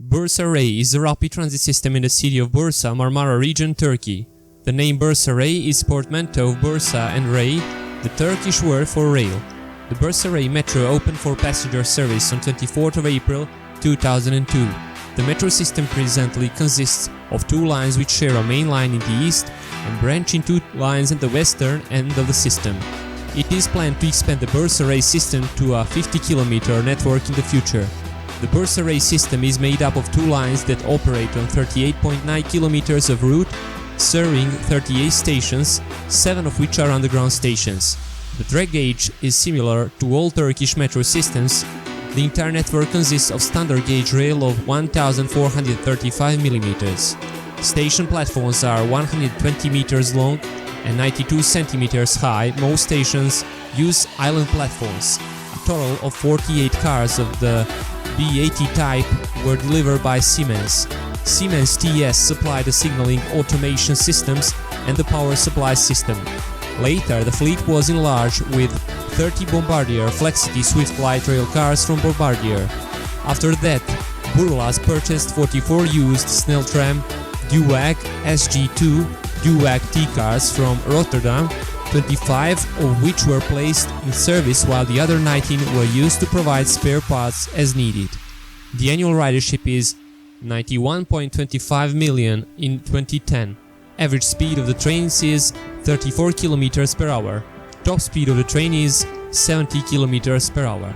Bursa Ray is a rapid transit system in the city of Bursa, Marmara region, Turkey. The name Bursa Ray is portmanteau of Bursa and Ray, the Turkish word for rail. The Bursa Ray metro opened for passenger service on 24th of April 2002. The metro system presently consists of two lines which share a main line in the east and branch in two lines at the western end of the system. It is planned to expand the Bursa Ray system to a 50-kilometer network in the future. The Bursa Ray system is made up of two lines that operate on 38.9 kilometers of route, serving 38 stations, 7 of which are underground stations. The track gauge is similar to all Turkish metro systems. The entire network consists of standard gauge rail of 1435 mm. Station platforms are 120 meters long and 92 centimeters high. Most stations use island platforms. A total of 48 cars of the B80 type were delivered by Siemens. Siemens TS supplied the signaling automation systems and the power supply system. Later, the fleet was enlarged with 30 Bombardier Flexity Swift light rail cars from Bombardier. After that, Burlas purchased 44 used Snelltram Duwag SG2 Duwag T cars from Rotterdam, 25 of which were placed in service while the other 19 were used to provide spare parts as needed. The annual ridership is 91.25 million in 2010. Average speed of the trains is 34 km per hour. Top speed of the train is 70 km per hour.